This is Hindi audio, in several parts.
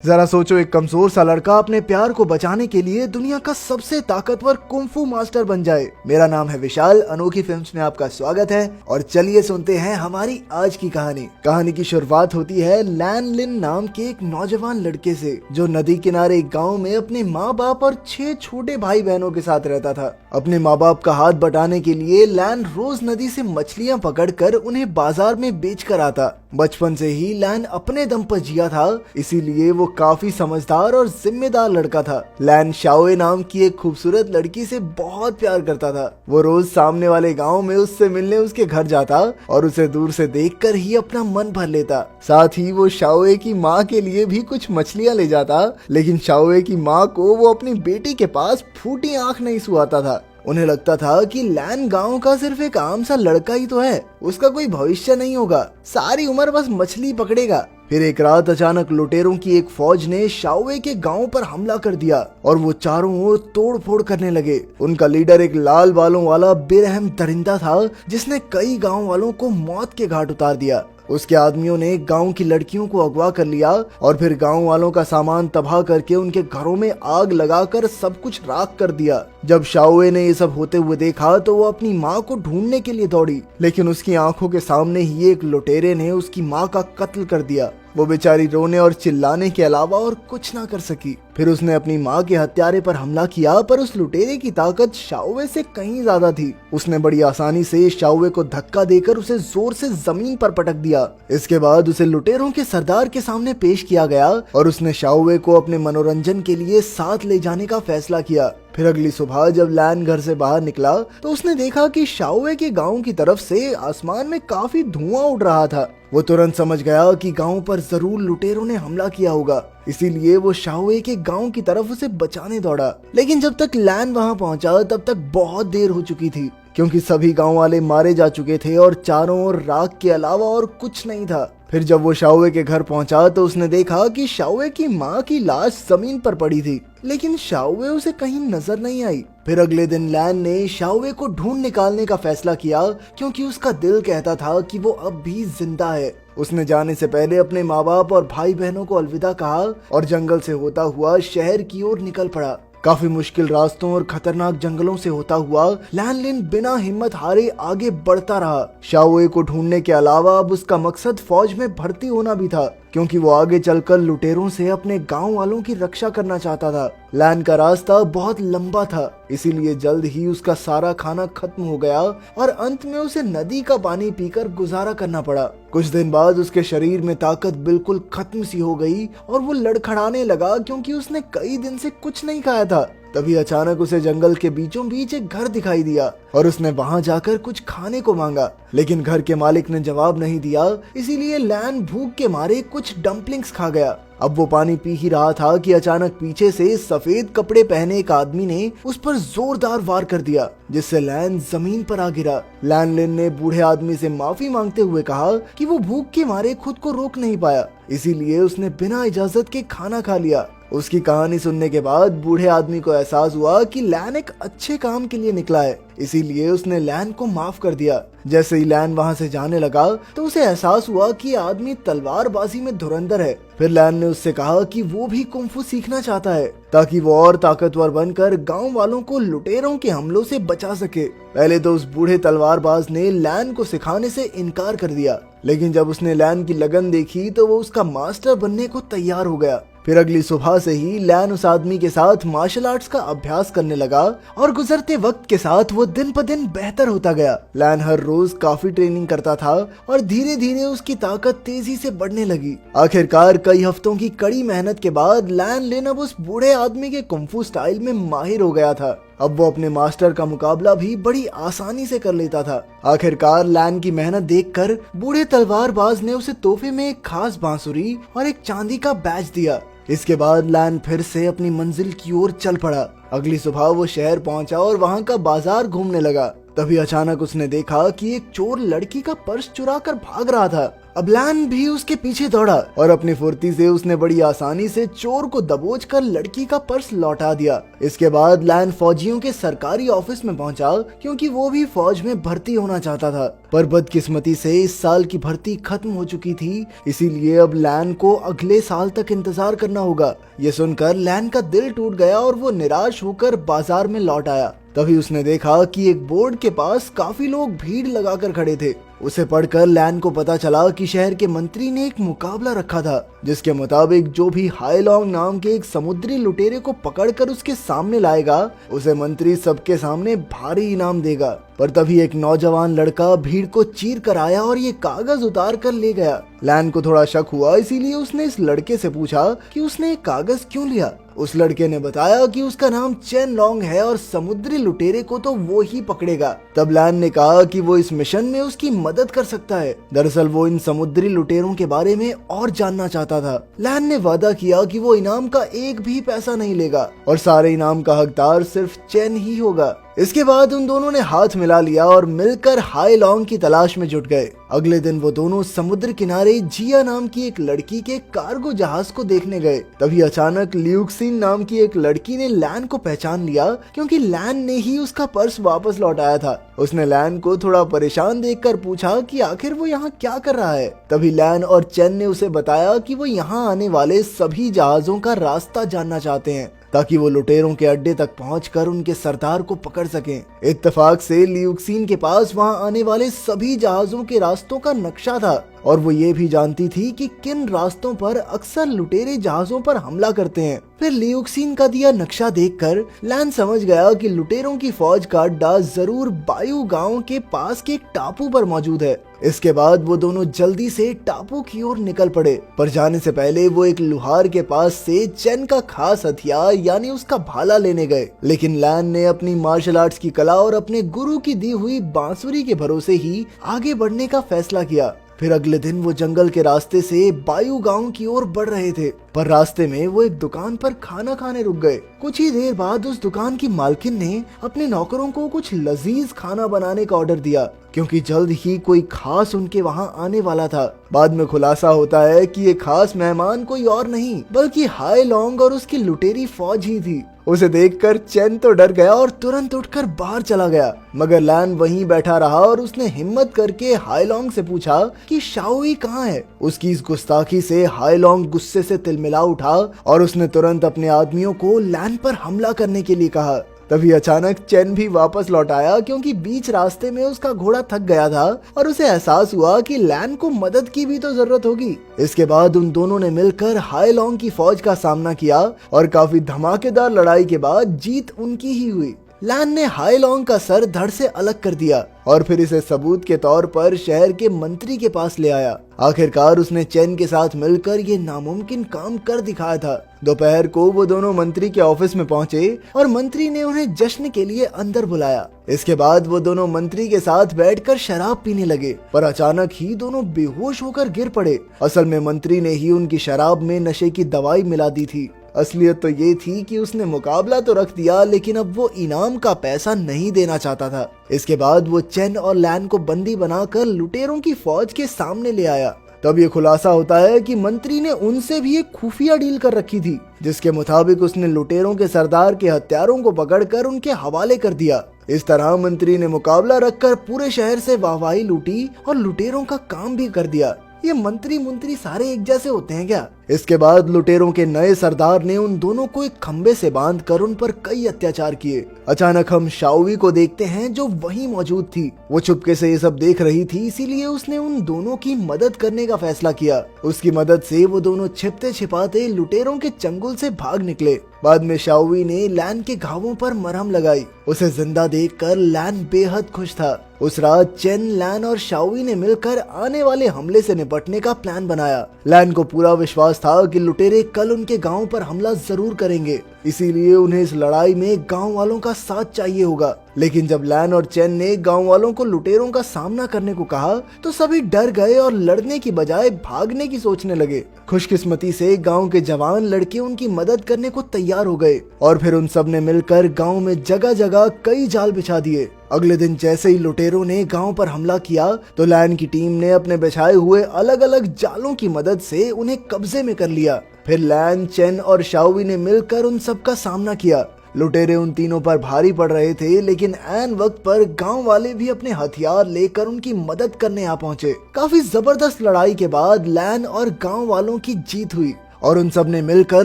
जरा सोचो, एक कमजोर सा लड़का अपने प्यार को बचाने के लिए दुनिया का सबसे ताकतवर कुंफू मास्टर बन जाए। मेरा नाम है विशाल, अनोखी फिल्म्स में आपका स्वागत है और चलिए सुनते हैं हमारी आज की कहानी। कहानी की शुरुआत होती है लैन लिन नाम के एक नौजवान लड़के से, जो नदी किनारे एक गाँव में अपने माँ बाप और 6 छोटे भाई बहनों के साथ रहता था। अपने माँ बाप का हाथ बटाने के लिए लैन रोज नदी से मछलियाँ पकड़कर उन्हें बाजार में बेच कर आता। बचपन से ही लैन अपने दम पर जिया था, इसीलिए वो काफी समझदार और जिम्मेदार लड़का था। लैन शाओए नाम की एक खूबसूरत लड़की से बहुत प्यार करता था। वो रोज सामने वाले गांव में उससे मिलने उसके घर जाता और उसे दूर से देखकर ही अपना मन भर लेता। साथ ही वो शाओए की माँ के लिए भी कुछ मछलियाँ ले जाता, लेकिन शाओए की माँ को वो अपनी बेटी के पास फूटी आंख नहीं सुहाता था। उन्हें लगता था कि लैन गांव का सिर्फ एक आम सा लड़का ही तो है, उसका कोई भविष्य नहीं होगा, सारी उम्र बस मछली पकड़ेगा। फिर एक रात अचानक लुटेरों की एक फौज ने शाओए के गांव पर हमला कर दिया और वो चारों ओर तोड़ फोड़ करने लगे। उनका लीडर एक लाल बालों वाला बेरहम दरिंदा था, जिसने कई गांव वालों को मौत के घाट उतार दिया। उसके आदमियों ने गांव की लड़कियों को अगवा कर लिया और फिर गांव वालों का सामान तबाह करके उनके घरों में आग लगाकर सब कुछ राख कर दिया। जब शाओए ने ये सब होते हुए देखा तो वो अपनी माँ को ढूंढने के लिए दौड़ी, लेकिन उसकी आंखों के सामने ही एक लुटेरे ने उसकी माँ का कत्ल कर दिया। वो बेचारी रोने और चिल्लाने के अलावा और कुछ ना कर सकी। फिर उसने अपनी माँ के हत्यारे पर हमला किया, पर उस लुटेरे की ताकत शाओए से कहीं ज्यादा थी। उसने बड़ी आसानी से शाओए को धक्का देकर उसे जोर से जमीन पर पटक दिया। इसके बाद उसे लुटेरों के सरदार के सामने पेश किया गया और उसने शाओए को अपने मनोरंजन के लिए साथ ले जाने का फैसला किया। फिर अगली सुबह जब लैन घर से बाहर निकला तो उसने देखा कि शाओए के गांव की तरफ से आसमान में काफी धुआं उड़ रहा था। वो तुरंत समझ गया कि गांव पर जरूर लुटेरों ने हमला किया होगा, इसीलिए वो शाओए के गांव की तरफ उसे बचाने दौड़ा। लेकिन जब तक लैन वहां पहुंचा तब तक बहुत देर हो चुकी थी, क्योंकि सभी गांव वाले मारे जा चुके थे और चारों ओर राख के अलावा और कुछ नहीं था। फिर जब वो शाओए के घर पहुंचा तो उसने देखा कि शाओए की माँ की लाश जमीन पर पड़ी थी, लेकिन शाओए उसे कहीं नजर नहीं आई। फिर अगले दिन लैन ने शाओए को ढूंढ निकालने का फैसला किया, क्योंकि उसका दिल कहता था कि वो अब भी जिंदा है। उसने जाने से पहले अपने माँ बाप और भाई बहनों को अलविदा कहा और जंगल से होता हुआ शहर की ओर निकल पड़ा। काफी मुश्किल रास्तों और खतरनाक जंगलों से होता हुआ लैन लिन बिना हिम्मत हारे आगे बढ़ता रहा। शाओए को ढूंढने के अलावा अब उसका मकसद फौज में भर्ती होना भी था, क्योंकि वो आगे चलकर लुटेरों से अपने गांव वालों की रक्षा करना चाहता था। लैन का रास्ता बहुत लंबा था, इसीलिए जल्द ही उसका सारा खाना खत्म हो गया और अंत में उसे नदी का पानी पीकर गुजारा करना पड़ा। कुछ दिन बाद उसके शरीर में ताकत बिल्कुल खत्म सी हो गई और वो लड़खड़ाने लगा, क्योंकि उसने कई दिन से कुछ नहीं खाया था। तभी अचानक उसे जंगल के बीचों बीच एक घर दिखाई दिया और उसने वहां जाकर कुछ खाने को मांगा, लेकिन घर के मालिक ने जवाब नहीं दिया, इसीलिए लैन भूख के मारे कुछ डम्पलिंग्स खा गया। अब वो पानी पी ही रहा था कि अचानक पीछे से सफेद कपड़े पहने एक आदमी ने उस पर जोरदार वार कर दिया, जिससे लैन जमीन पर आ गिरा। लैन लिन ने बूढ़े आदमी से माफी मांगते हुए कहा कि वो भूख के मारे खुद को रोक नहीं पाया, इसीलिए उसने बिना इजाजत के खाना खा लिया। उसकी कहानी सुनने के बाद बूढ़े आदमी को एहसास हुआ कि लैन एक अच्छे काम के लिए निकला है, इसीलिए उसने लैन को माफ कर दिया। जैसे ही लैन वहां से जाने लगा तो उसे एहसास हुआ कि आदमी तलवारबाजी में धुरंधर है। फिर लैन ने उससे कहा कि वो भी कुंफू सीखना चाहता है, ताकि वो और ताकतवर बनकर गांव वालों को लुटेरों के हमलों से बचा सके। पहले तो उस बूढ़े तलवारबाज ने लैन को सिखाने से इनकार कर दिया, लेकिन जब उसने लैन की लगन देखी तो वो उसका मास्टर बनने को तैयार हो गया। फिर अगली सुबह से ही लैन उस आदमी के साथ मार्शल आर्ट्स का अभ्यास करने लगा और गुजरते वक्त के साथ वो दिन प दिन बेहतर होता गया। लैन हर रोज काफी ट्रेनिंग करता था और धीरे धीरे उसकी ताकत तेजी से बढ़ने लगी। आखिरकार कई हफ्तों की कड़ी मेहनत के बाद लैन लिन अब उस बूढ़े आदमी के कुंफू स्टाइल में माहिर हो गया था। अब वो अपने मास्टर का मुकाबला भी बड़ी आसानी से कर लेता था। आखिरकार लैन की मेहनत देखकर बूढ़े तलवारबाज ने उसे तोहफे में एक खास बांसुरी और एक चांदी का बैज दिया। इसके बाद लैन फिर से अपनी मंजिल की ओर चल पड़ा। अगली सुबह वो शहर पहुंचा और वहां का बाजार घूमने लगा। तभी अचानक उसने देखा कि एक चोर लड़की का पर्स चुरा कर भाग रहा था। अब लैन भी उसके पीछे दौड़ा और अपनी फुर्ती से उसने बड़ी आसानी से चोर को दबोच कर लड़की का पर्स लौटा दिया। इसके बाद लैन फौजियों के सरकारी ऑफिस में पहुंचा क्योंकि वो भी फौज में भर्ती होना चाहता था, पर बदकिस्मती से इस साल की भर्ती खत्म हो चुकी थी, इसीलिए अब लैन को अगले साल तक इंतजार करना होगा। ये सुनकर लैन का दिल टूट गया और वो निराश होकर बाजार में लौट आया। तभी उसने देखा कि एक बोर्ड के पास काफी लोग भीड़ लगाकर खड़े थे। उसे पढ़कर लैन को पता चला कि शहर के मंत्री ने एक मुकाबला रखा था, जिसके मुताबिक जो भी हाईलॉन्ग नाम के एक समुद्री लुटेरे को पकड़कर उसके सामने लाएगा, उसे मंत्री सबके सामने भारी इनाम देगा। पर तभी एक नौजवान लड़का भीड़ को चीर कर आया और ये कागज उतार कर ले गया। लैन को थोड़ा शक हुआ, इसीलिए उसने इस लड़के से पूछा कि उसने एक कागज क्यों लिया। उस लड़के ने बताया कि उसका नाम चेन लॉन्ग है और समुद्री लुटेरे को तो वो ही पकड़ेगा। तब लैन ने कहा कि वो इस मिशन में उसकी मदद कर सकता है। दरअसल वो इन समुद्री लुटेरों के बारे में और जानना चाहता था। लैन ने वादा किया कि वो इनाम का एक भी पैसा नहीं लेगा और सारे इनाम का हकदार सिर्फ चेन ही होगा। इसके बाद उन दोनों ने हाथ मिला लिया और मिलकर हाईलॉन्ग की तलाश में जुट गए। अगले दिन वो दोनों समुद्र किनारे जिया नाम की एक लड़की के कार्गो जहाज को देखने गए। तभी अचानक ल्यूक्सिन नाम की एक लड़की ने लैन को पहचान लिया, क्योंकि लैन ने ही उसका पर्स वापस लौटाया था। उसने लैन को थोड़ा परेशान देखकर पूछा कि आखिर वो यहाँ क्या कर रहा है। तभी लैन और चेन ने उसे बताया कि वो यहाँ आने वाले सभी जहाजों का रास्ता जानना चाहते हैं, ताकि वो लुटेरों के अड्डे तक पहुंचकर उनके सरदार को पकड़ सकें। इत्तेफाक से ल्यूक्सिन के पास वहां आने वाले सभी जहाजों के रास्तों का नक्शा था और वो ये भी जानती थी कि किन रास्तों पर अक्सर लुटेरे जहाजों पर हमला करते हैं। फिर ल्यूक्सिन का दिया नक्शा देखकर लैन समझ गया कि लुटेरों की फौज का अड्डा जरूर बायू गांव के पास के एक टापू पर मौजूद है। इसके बाद वो दोनों जल्दी से टापू की ओर निकल पड़े, पर जाने से पहले वो एक लुहार के पास से चेन का खास हथियार यानी उसका भाला लेने गए। लेकिन लैन ने अपनी मार्शल आर्ट्स की कला और अपने गुरु की दी हुई बांसुरी के भरोसे ही आगे बढ़ने का फैसला किया। फिर अगले दिन वो जंगल के रास्ते से बायू गांव की ओर बढ़ रहे थे, पर रास्ते में वो एक दुकान पर खाना खाने रुक गए। कुछ ही देर बाद उस दुकान की मालकिन ने अपने नौकरों को कुछ लजीज खाना बनाने का ऑर्डर दिया, क्योंकि जल्द ही कोई खास उनके वहां आने वाला था। बाद में खुलासा होता है कि ये खास मेहमान कोई और नहीं बल्कि हाईलॉन्ग और उसकी लुटेरी फौज ही थी। उसे देखकर चेन तो डर गया और तुरंत उठकर बाहर चला गया, मगर लैन वहीं बैठा रहा और उसने हिम्मत करके हाईलॉन्ग से पूछा कि शाओई कहाँ है। उसकी इस गुस्ताखी से हाईलॉन्ग गुस्से से तिलमिला उठा और उसने तुरंत अपने आदमियों को लैन पर हमला करने के लिए कहा। तभी अचानक चेन भी वापस लौट आया, क्योंकि बीच रास्ते में उसका घोड़ा थक गया था और उसे एहसास हुआ कि लैन को मदद की भी तो जरूरत होगी। इसके बाद उन दोनों ने मिलकर हाईलॉन्ग की फौज का सामना किया और काफी धमाकेदार लड़ाई के बाद जीत उनकी ही हुई। लैन ने हाईलॉन्ग का सर धड़ से अलग कर दिया और फिर इसे सबूत के तौर पर शहर के मंत्री के पास ले आया। आखिरकार उसने चेन के साथ मिलकर ये नामुमकिन काम कर दिखाया था। दोपहर को वो दोनों मंत्री के ऑफिस में पहुंचे और मंत्री ने उन्हें जश्न के लिए अंदर बुलाया। इसके बाद वो दोनों मंत्री के साथ बैठकर शराब पीने लगे, पर अचानक ही दोनों बेहोश होकर गिर पड़े। असल में मंत्री ने ही उनकी शराब में नशे की दवाई मिला दी थी। असलियत तो ये थी कि उसने मुकाबला तो रख दिया, लेकिन अब वो इनाम का पैसा नहीं देना चाहता था। इसके बाद वो चेन और लैन को बंदी बनाकर लुटेरों की फौज के सामने ले आया। तब ये खुलासा होता है कि मंत्री ने उनसे भी एक खुफिया डील कर रखी थी, जिसके मुताबिक उसने लुटेरों के सरदार के हत्यारों को पकड़कर उनके हवाले कर दिया। इस तरह मंत्री ने मुकाबला रखकर पूरे शहर से वाहवाही लूटी और लुटेरों का काम भी कर दिया। ये मंत्री सारे एक जैसे होते हैं क्या? इसके बाद लुटेरों के नए सरदार ने उन दोनों को एक खंबे से बांधकर उन पर कई अत्याचार किए। अचानक हम शाओवी को देखते हैं, जो वहीं मौजूद थी। वो चुपके से ये सब देख रही थी, इसीलिए उसने उन दोनों की मदद करने का फैसला किया। उसकी मदद से वो दोनों छिपते छिपाते लुटेरों के चंगुल से भाग निकले। बाद में शाओवी ने लैन के घावों पर मरहम लगाई। उसे जिंदा देखकर लैन बेहद खुश था। उस रात चेन, लैन और शाओवी ने मिलकर आने वाले हमले से निपटने का प्लान बनाया। लैन को पूरा विश्वास था कि लुटेरे कल उनके गांव पर हमला जरूर करेंगे, इसीलिए उन्हें इस लड़ाई में गांव वालों का साथ चाहिए होगा। लेकिन जब लैन और चेन ने गांव वालों को लुटेरों का सामना करने को कहा तो सभी डर गए और लड़ने की बजाय भागने की सोचने लगे। खुशकिस्मती से गांव के जवान लड़के उनकी मदद करने को तैयार हो गए और फिर उन सब ने मिलकर गांव में जगह जगह कई जाल बिछा दिए। अगले दिन जैसे ही लुटेरों ने गांव पर हमला किया तो लैन की टीम ने अपने बिछाए हुए अलग अलग जालों की मदद से उन्हें कब्जे में कर लिया। फिर लैन, चेन और शाओवी ने मिलकर उन सब का सामना किया। लुटेरे उन तीनों पर भारी पड़ रहे थे, लेकिन ऐन वक्त पर गांव वाले भी अपने हथियार लेकर उनकी मदद करने आ पहुंचे। काफी जबरदस्त लड़ाई के बाद लैन और गांव वालों की जीत हुई और उन सब ने मिलकर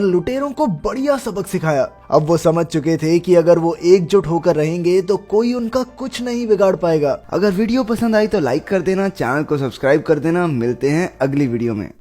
लुटेरों को बढ़िया सबक सिखाया। अब वो समझ चुके थे कि अगर वो एकजुट होकर रहेंगे तो कोई उनका कुछ नहीं बिगाड़ पाएगा। अगर वीडियो पसंद आई तो लाइक कर देना, चैनल को सब्सक्राइब कर देना। मिलते हैं अगली वीडियो में।